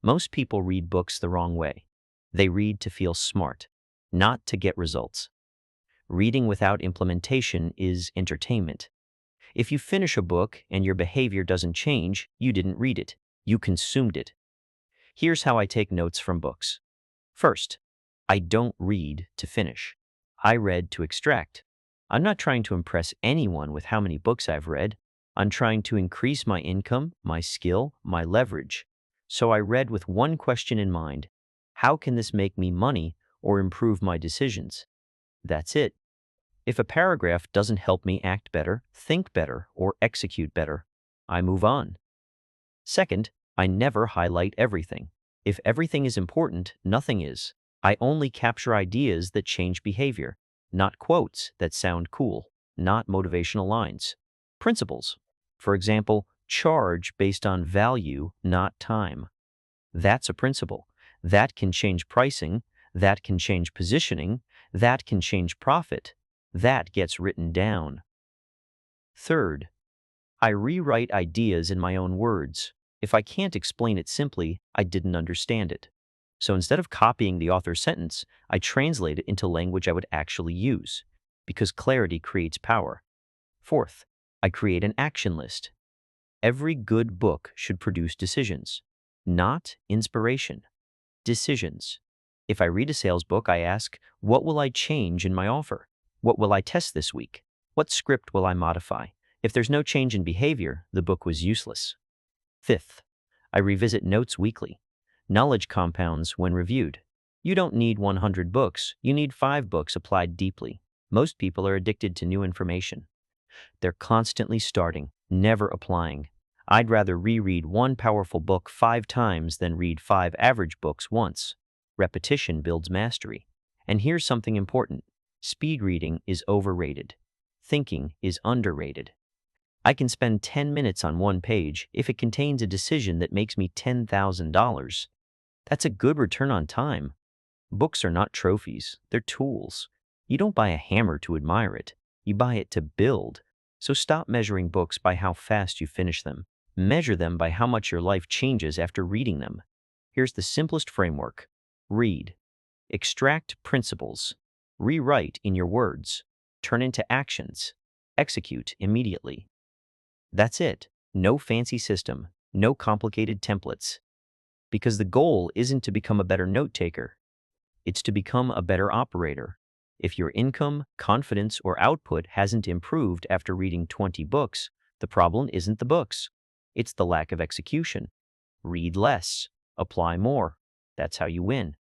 Most people read books the wrong way. They read to feel smart, not to get results. Reading without implementation is entertainment. If you finish a book and your behavior doesn't change, you didn't read it. You consumed it. Here's how I take notes from books. First, I don't read to finish. I read to extract. I'm not trying to impress anyone with how many books I've read. I'm trying to increase my income, my skill, my leverage. So I read with one question in mind: how can this make me money or improve my decisions? That's it. If a paragraph doesn't help me act better, think better, or execute better, I move on. Second, I never highlight everything. If everything is important, nothing is. I only capture ideas that change behavior, not quotes that sound cool, not motivational lines. Principles. For example, charge based on value, not time. That's a principle. That can change pricing, that can change positioning, that can change profit. That gets written down. Third, I rewrite ideas in my own words. If I can't explain it simply, I didn't understand it. So instead of copying the author's sentence, I translate it into language I would actually use, because clarity creates power. Fourth, I create an action list. Every good book should produce decisions, not inspiration. Decisions. If I read a sales book, I ask, what will I change in my offer? What will I test this week? What script will I modify? If there's no change in behavior, the book was useless. Fifth, I revisit notes weekly. Knowledge compounds when reviewed. You don't need 100 books, you need 5 books applied deeply. Most people are addicted to new information. They're constantly starting, never applying. I'd rather reread one powerful book 5 times than read 5 average books once. Repetition builds mastery. And here's something important. Speed reading is overrated. Thinking is underrated. I can spend 10 minutes on one page if it contains a decision that makes me $10,000. That's a good return on time. Books are not trophies, they're tools. You don't buy a hammer to admire it, you buy it to build. So stop measuring books by how fast you finish them. Measure them by how much your life changes after reading them. Here's the simplest framework. Read. Extract principles. Rewrite in your words. Turn into actions. Execute immediately. That's it. No fancy system. No complicated templates. Because the goal isn't to become a better note taker. It's to become a better operator. If your income, confidence, or output hasn't improved after reading 20 books, the problem isn't the books. It's the lack of execution. Read less. Apply more. That's how you win.